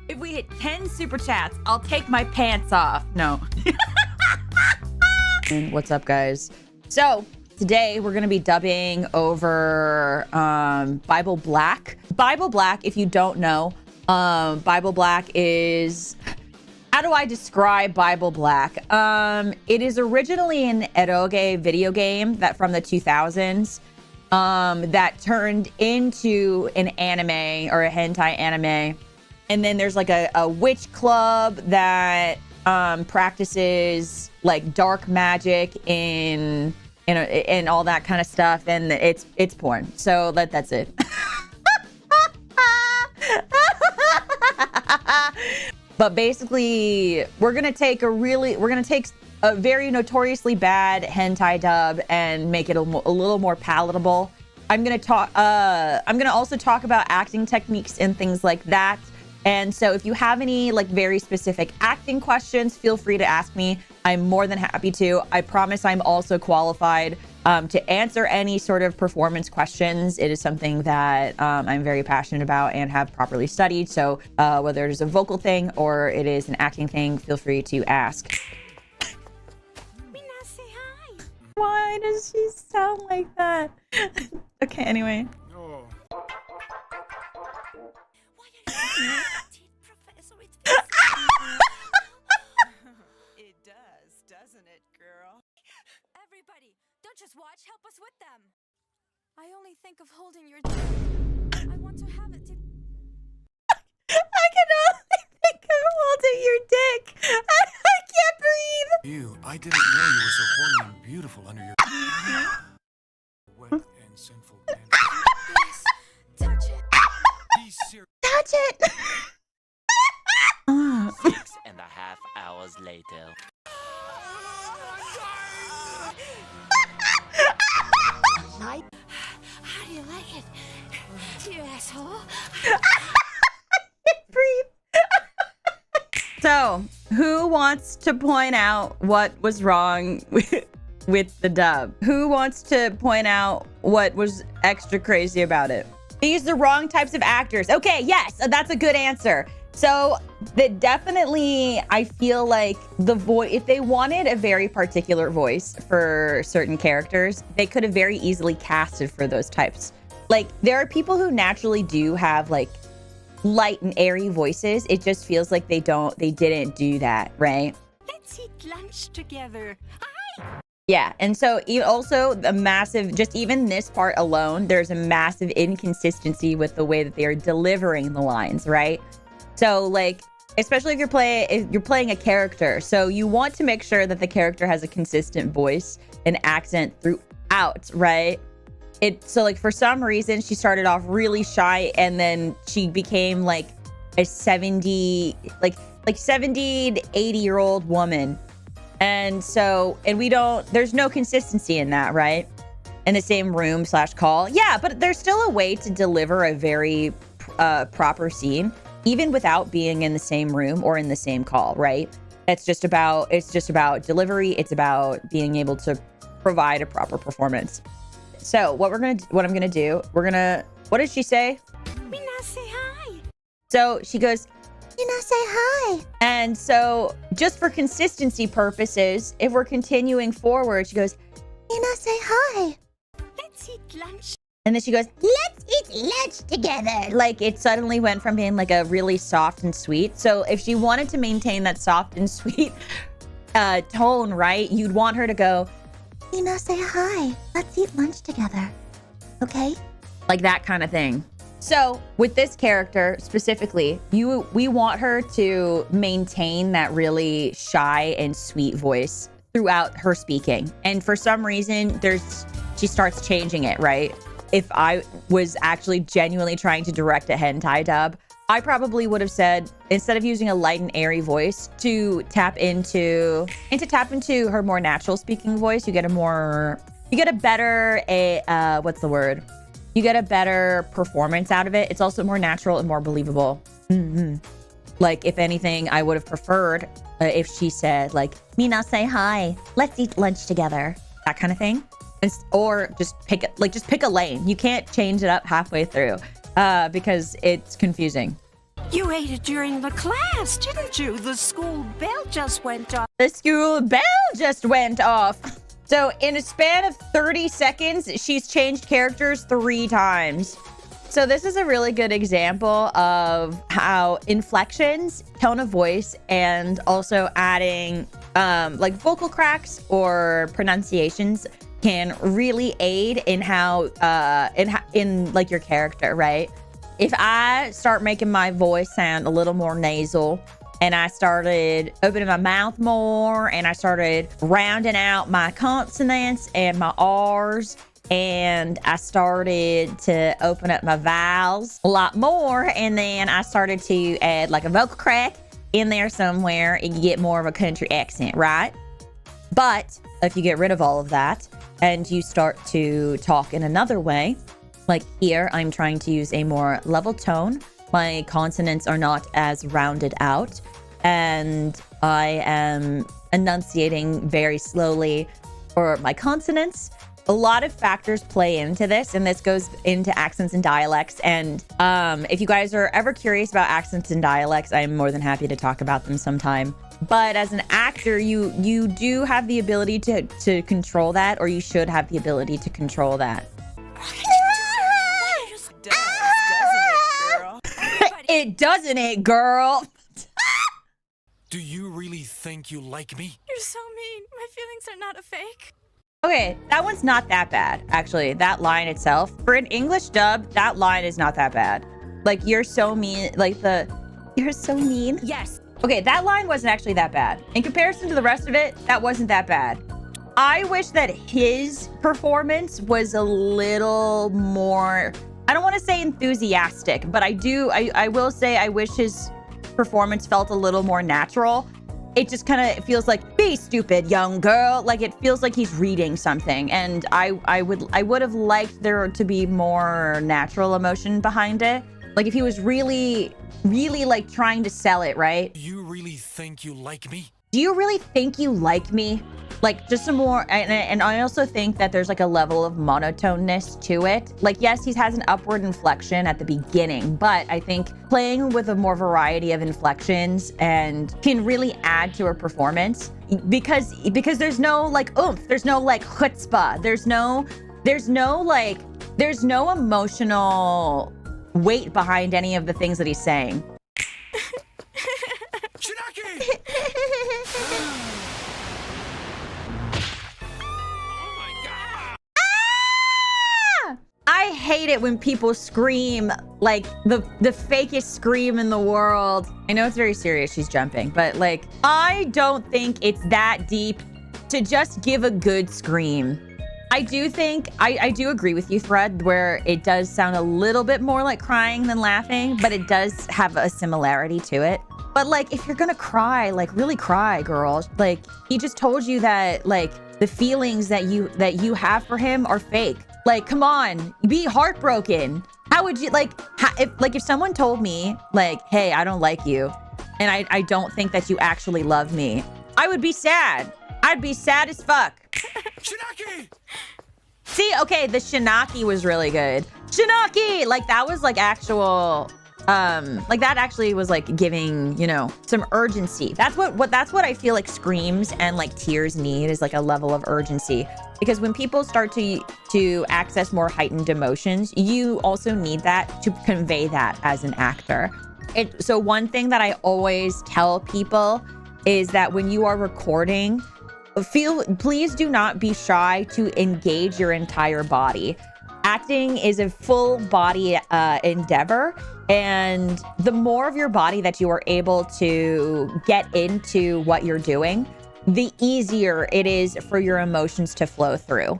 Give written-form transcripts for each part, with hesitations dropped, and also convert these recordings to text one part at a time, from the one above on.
If we hit 10 super chats, I'll take my pants off. No. What's up, guys? So today we're going to be dubbing over Bible Black. Bible Black, if you don't know, Bible Black is... How do I describe Bible Black? It is originally an eroge video game that from the 2000s that turned into an anime or a hentai anime. And then there's like a witch club that practices like dark magic and all that kind of stuff. And it's porn. So that's it. But basically, we're gonna take a very notoriously bad hentai dub and make it a little more palatable. I'm gonna also talk about acting techniques and things like that. And so if you have any like very specific acting questions, feel free to ask me. I'm more than happy to. I promise I'm also qualified to answer any sort of performance questions. It is something that I'm very passionate about and have properly studied. So whether it is a vocal thing or it is an acting thing, feel free to ask. Why does she sound like that? Okay, anyway. It does, doesn't it, girl? Everybody, don't just watch, help us with them. I only think of holding your dick. I want to have it to... I can only think of holding your dick. I can't breathe. You, I didn't know you were so horny and beautiful under your wet and sinful panties. Yes, touch it. Be serious. Touch it. 6.5 hours later. How do you like it? You asshole. Breathe. So, who wants to point out what was wrong with the dub? Who wants to point out what was extra crazy about it? They used the wrong types of actors. Okay, yes, that's a good answer. So that definitely, I feel like the voice, if they wanted a very particular voice for certain characters, they could have very easily casted for those types. Like, there are people who naturally do have like light and airy voices. It just feels like they didn't do that, right? Let's eat lunch together. Yeah, and so also the massive, just even this part alone, there's a massive inconsistency with the way that they are delivering the lines, right? So like, especially if you're playing a character, so you want to make sure that the character has a consistent voice and accent throughout, right? So like for some reason she started off really shy and then she became like a 70 to 80-year-old woman. And so, there's no consistency in that, right? In the same room / call. Yeah, but there's still a way to deliver a very proper scene, even without being in the same room or in the same call, right? It's just about delivery. It's about being able to provide a proper performance. So what I'm gonna do, what did she say? We now say hi. So she goes, you know, say hi. And so just for consistency purposes, if we're continuing forward, she goes, you know, say hi. Let's eat lunch. And then she goes, let's eat lunch together. Like it suddenly went from being like a really soft and sweet. So if she wanted to maintain that soft and sweet tone, right, you'd want her to go, you know, say hi. Let's eat lunch together. Okay? Like that kind of thing. So with this character specifically, we want her to maintain that really shy and sweet voice throughout her speaking. And for some reason, she starts changing it, right? If I was actually genuinely trying to direct a hentai dub, I probably would have said, instead of using a light and airy voice, to tap into her more natural speaking voice, you get a better you get a better performance out of it. It's also more natural and more believable. Like, if anything, I would have preferred if she said, like, Mina, say hi. Let's eat lunch together. That kind of thing. Or just pick a lane. You can't change it up halfway through because it's confusing. You ate it during the class, didn't you? The school bell just went off. The school bell just went off. So in a span of 30 seconds, she's changed characters 3 times. So this is a really good example of how inflections, tone of voice, and also adding like vocal cracks or pronunciations can really aid in how in like your character, right? If I start making my voice sound a little more nasal, and I started opening my mouth more, and I started rounding out my consonants and my R's, and I started to open up my vowels a lot more, and then I started to add like a vocal crack in there somewhere, and you get more of a country accent, right? But if you get rid of all of that and you start to talk in another way, like here, I'm trying to use a more level tone. My consonants are not as rounded out, and I am enunciating very slowly for my consonants. A lot of factors play into this, and this goes into accents and dialects. And if you guys are ever curious about accents and dialects, I'm more than happy to talk about them sometime. But as an actor, you do have the ability to control that, or you should have the ability to control that. It doesn't it, girl? Do you really think you like me? You're so mean. My feelings are not a fake. Okay, that one's not that bad, actually. That line itself, for an English dub, that line is not that bad. Like, you're so mean, like you're so mean. Yes. Okay, that line wasn't actually that bad. In comparison to the rest of it, that wasn't that bad. I wish that his performance was a little more, I don't want to say enthusiastic, but I will say I wish his performance felt a little more natural. It just kind of feels like, be stupid, young girl. Like, it feels like he's reading something. And I would have liked there to be more natural emotion behind it. Like, if he was really like trying to sell it, right? Do you really think you like me? Do you really think you like me? Like, just some more, and I also think that there's like a level of monotoneness to it. Like, yes, he has an upward inflection at the beginning, but I think playing with a more variety of inflections and can really add to a performance because there's no like oomph, there's no like chutzpah, there's no emotional weight behind any of the things that he's saying. Shinaki! I hate it when people scream like the fakest scream in the world. I know it's very serious, she's jumping, but like, I don't think it's that deep to just give a good scream. I do think, I do agree with you, Thread, where it does sound a little bit more like crying than laughing, but it does have a similarity to it. But like, if you're gonna cry, like really cry, girl. Like, he just told you that like the feelings that you have for him are fake. Like, come on, be heartbroken. How would you if someone told me like, hey, I don't like you, and I don't think that you actually love me, I would be sad. I'd be sad as fuck. Shinaki! See, okay, the Shinaki was really good. Shinaki! Like, that was like actual, like that actually was like giving, you know, some urgency. That's what I feel like screams and like tears need, is like a level of urgency. Because when people start to access more heightened emotions, you also need that to convey that as an actor. So one thing that I always tell people is that when you are recording, please do not be shy to engage your entire body. Acting is a full body endeavor, and the more of your body that you are able to get into what you're doing, the easier it is for your emotions to flow through. Oh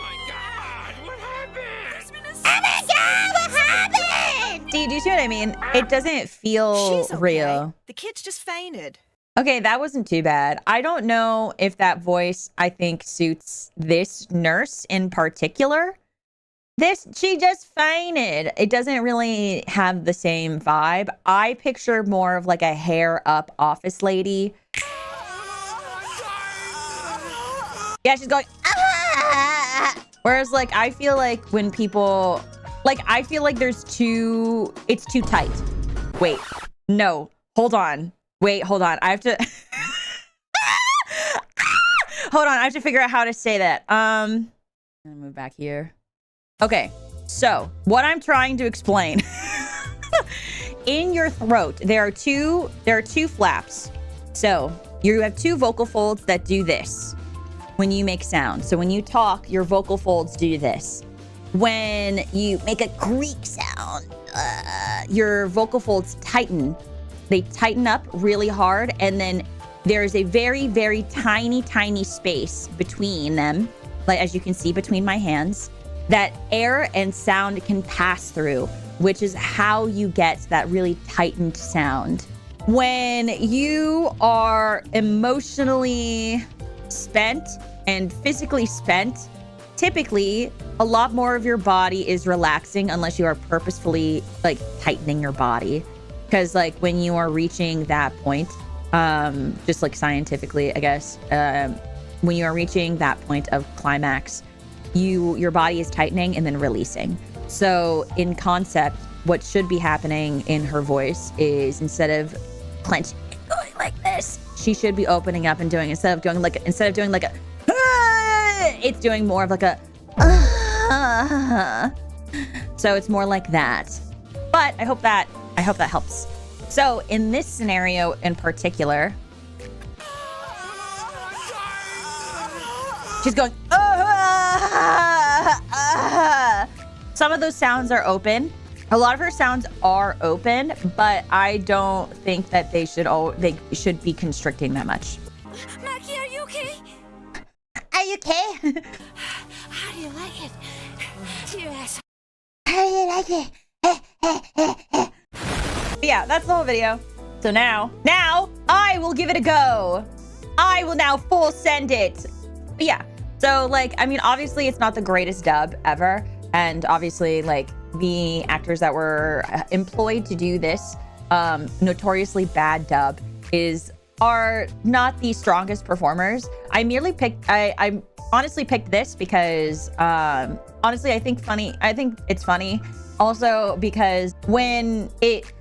my god, what happened? Oh my god, what happened? Do you see what I mean? It doesn't feel She's okay. real. The kid's just fainted. Okay, that wasn't too bad. I don't know if that voice, I think, suits this nurse in particular. She just fainted. It doesn't really have the same vibe. I picture more of like a hair up office lady. Yeah, she's going, ah! Whereas like, I feel like when people, like, I feel like it's too tight. Wait. No. Hold on. Wait, hold on. I have to... Hold on. I have to figure out how to say that. I'm gonna move back here. Okay. So, what I'm trying to explain... In your throat, there are two flaps. So, you have two vocal folds that do this when you make sound. So, when you talk, your vocal folds do this. When you make a creak sound, your vocal folds tighten. They tighten up really hard, and then there's a very, very tiny, tiny space between them, like as you can see between my hands, that air and sound can pass through, which is how you get that really tightened sound. When you are emotionally spent and physically spent, typically a lot more of your body is relaxing unless you are purposefully like tightening your body. Because like when you are reaching that point, just like scientifically, I guess, when you are reaching that point of climax, your body is tightening and then releasing. So in concept, what should be happening in her voice is instead of clenching and going like this, she should be opening up and doing, instead of doing like a, it's doing more of like a, so it's more like that. But I hope that helps. So in this scenario in particular, she's going, some of those sounds are open. A lot of her sounds are open, but I don't think that they should be constricting that much. Mackie, are you okay? Are you okay? How do you like it? Yes. How do you like it? Yeah, that's the whole video. So now I will give it a go. I will now full send it. But yeah. So like, I mean, obviously it's not the greatest dub ever. And obviously like the actors that were employed to do this notoriously bad dub are not the strongest performers. I honestly picked this because honestly I think it's funny. Also because when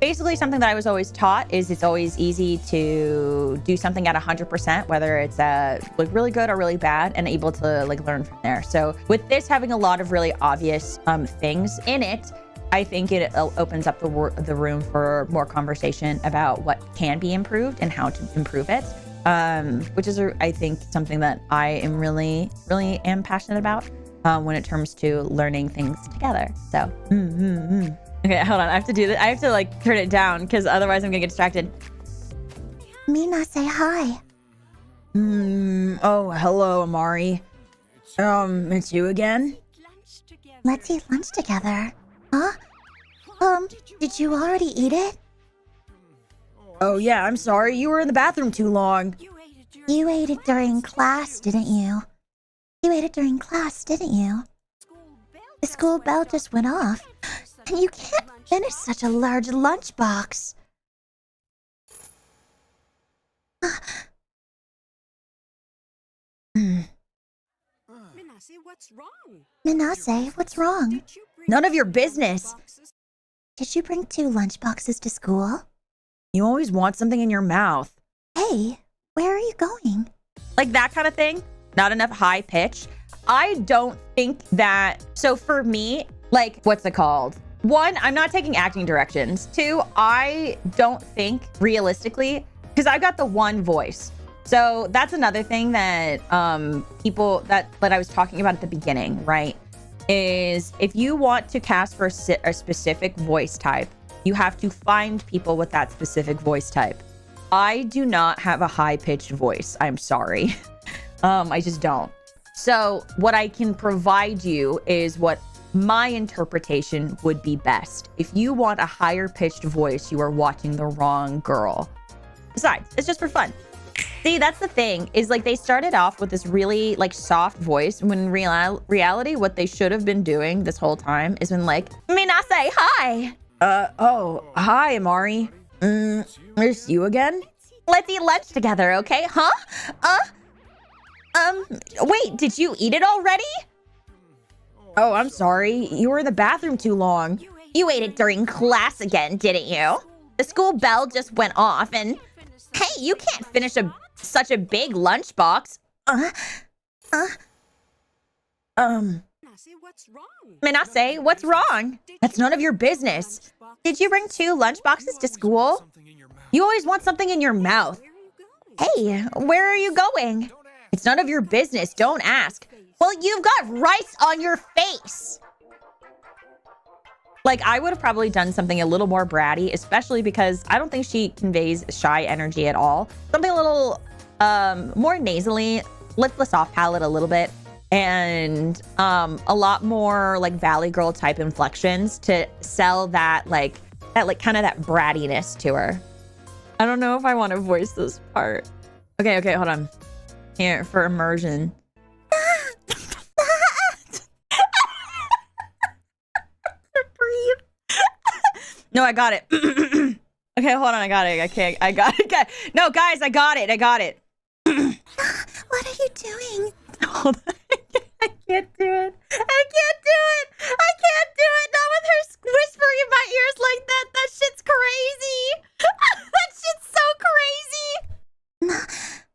basically something that I was always taught is it's always easy to do something at 100%, whether it's like really good or really bad, and able to like learn from there. So with this having a lot of really obvious things in it, I think it opens up the room for more conversation about what can be improved and how to improve it, which is I think something that I am really, really am passionate about. When it comes to learning things together. So, Okay, hold on. I have to do this. I have to like turn it down because otherwise I'm gonna get distracted. Mina, say hi. Oh, hello, Amari. It's you again? Let's eat lunch together. Huh? Did you already eat it? Oh yeah, I'm sorry. You were in the bathroom too long. You ate it during class, didn't you? You ate it during class, didn't you? The school bell just went off, and you can't finish such a large lunchbox. Minase, what's wrong? Minase, what's wrong? None of your business. Did you bring 2 lunchboxes to school? You always want something in your mouth. Hey, where are you going? Like that kind of thing. Not enough high pitch. I don't think that, so for me, like, what's it called? 1, I'm not taking acting directions. 2, I don't think realistically, because I've got the one voice. So that's another thing that people that I was talking about at the beginning, right? Is if you want to cast for a specific voice type, you have to find people with that specific voice type. I do not have a high-pitched voice. I'm sorry. I just don't. So what I can provide you is what my interpretation would be best. If you want a higher pitched voice, you are watching the wrong girl. Besides, it's just for fun. See, that's the thing, is like they started off with this really like soft voice, when in reality, what they should have been doing this whole time is been like, Minase, hi. Oh, hi, Amari. It's you again? Let's eat lunch together, okay? Huh? Wait, did you eat it already? Oh, I'm sorry. You were in the bathroom too long. You ate it during class again, didn't you? The school bell just went off and, hey, you can't finish such a big lunchbox. What's wrong? Minase, what's wrong? That's none of your business. Did you bring 2 lunchboxes to school? You always want something in your mouth. Hey, where are you going? It's none of your business. Don't ask. Well, you've got rice on your face. Like, I would have probably done something a little more bratty, especially because I don't think she conveys shy energy at all. Something a little more nasally, lift the soft palate a little bit, and a lot more like Valley Girl type inflections to sell that kind of that brattiness to her. I don't know if I want to voice this part. Okay, hold on. Here, for immersion. Breathe. No, I got it. Okay, hold on, I got it. I got it. No, guys, I got it. What are you doing? Hold on. I can't do it. Not with her whispering in my ears like that. That shit's crazy. That shit's so crazy.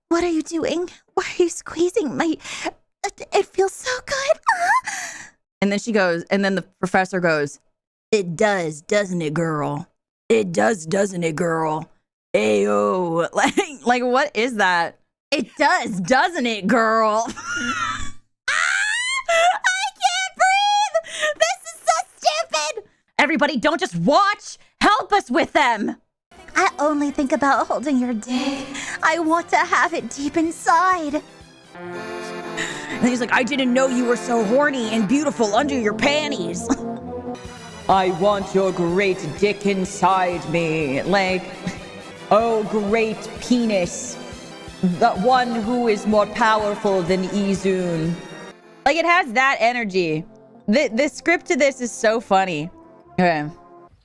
What are you doing? Why are you squeezing my... It feels so good. And then she goes, and then the professor goes, it does, doesn't it, girl? It does, doesn't it, girl? Ayo. Like, what is that? It does, doesn't it, girl? I can't breathe! This is so stupid! Everybody, don't just watch! Help us with them! I only think about holding your dick. I want to have it deep inside. And he's like, I didn't know you were so horny and beautiful under your panties. I want your great dick inside me. Like, oh, great penis. The one who is more powerful than Izun. Like, it has that energy. The script to this is so funny. Okay.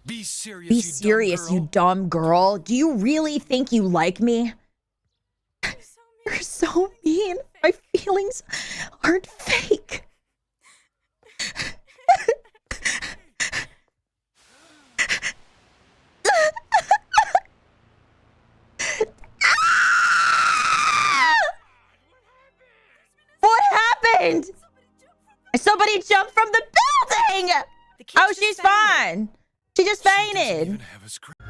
Be serious, Be serious, you dumb girl. Do you really think you like me? You're so mean. My feelings aren't fake. What happened? Somebody jumped from the building! Oh, she's fine. She just fainted.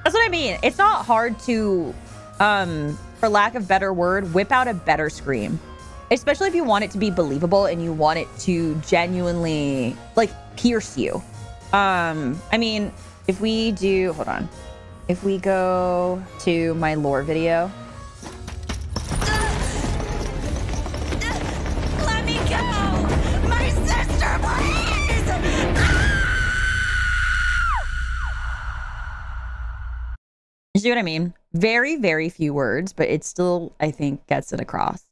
That's what I mean. It's not hard to, for lack of better word, whip out a better scream. Especially if you want it to be believable and you want it to genuinely, like, pierce you. I mean, if we do, hold on. If we go to my lore video. Let me go! My sister, please! You see what I mean? Very, very few words, but it still, I think, gets it across.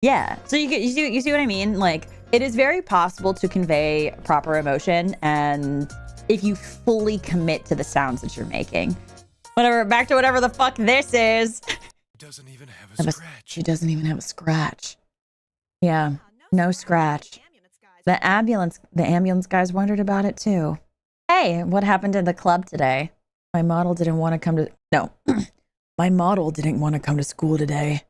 Yeah, so you see what I mean? Like, it is very possible to convey proper emotion, and if you fully commit to the sounds that you're making. Whatever, back to whatever the fuck this is. Doesn't even have a scratch. She doesn't even have a scratch. Yeah, no scratch. The ambulance guys wondered about it too. Hey, what happened in the club today? My model didn't want to come to... No. My model didn't want to come to school today.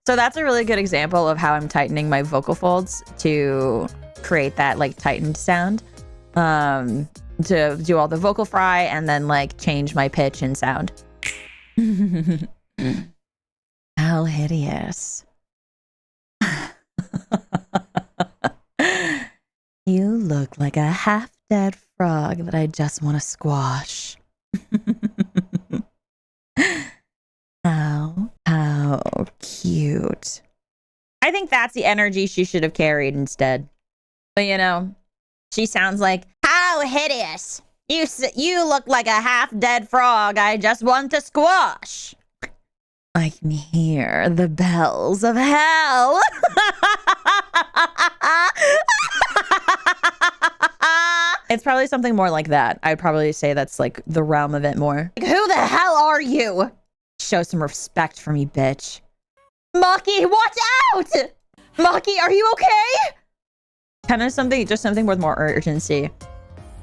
So that's a really good example of how I'm tightening my vocal folds to create that like tightened sound. To do all the vocal fry and then like change my pitch and sound. How hideous. You look like a half-dead frog that I just want to squash. How cute. I think that's the energy she should have carried instead. But you know, she sounds like, how hideous. You look like a half-dead frog I just want to squash. I can hear the bells of hell. It's probably something more like that. I'd probably say that's like the realm of it more. Like, who the hell are you? Show some respect for me, bitch. Maki, watch out! Maki, are you okay? Kind of something, just something with more urgency.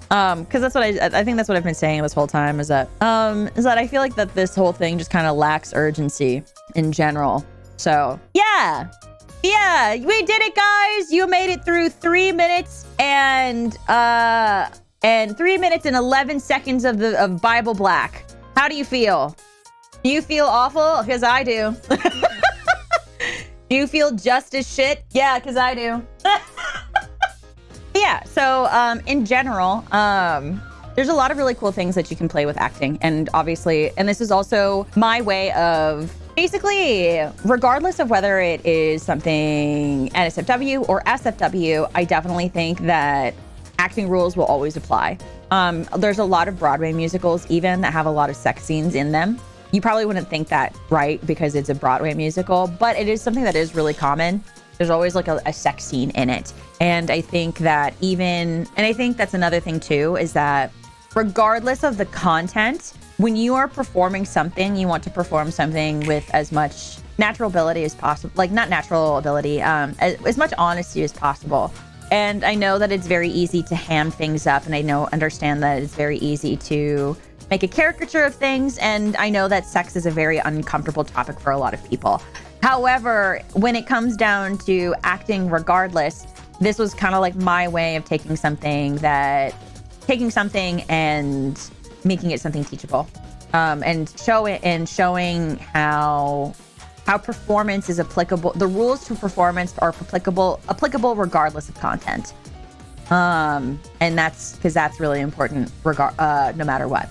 Because that's what I think that's what I've been saying this whole time is that I feel like that this whole thing just kind of lacks urgency in general. So yeah, we did it, guys. You made it through 3 minutes and 3 minutes and 11 seconds of Bible Black. How do you feel? Do you feel awful? Because I do. Do you feel just as shit? Yeah, because I do. Yeah, so in general, there's a lot of really cool things that you can play with acting. And obviously, and this is also my way of basically, regardless of whether it is something NSFW or SFW, I definitely think that acting rules will always apply. There's a lot of Broadway musicals even that have a lot of sex scenes in them. You probably wouldn't think that, right? Because it's a Broadway musical, but it is something that is really common. There's always like a sex scene in it. And I think that and I think that's another thing too, is that regardless of the content, when you are performing something, you want to perform something with as much natural ability as possible, like not natural ability, as much honesty as possible. And I know that it's very easy to ham things up, and understand that it's very easy to make a caricature of things. And I know that sex is a very uncomfortable topic for a lot of people. However, when it comes down to acting regardless, this was kind of like my way of taking something and making it something teachable, and showing how performance is applicable. The rules to performance are applicable regardless of content. And that's because that's really important no matter what.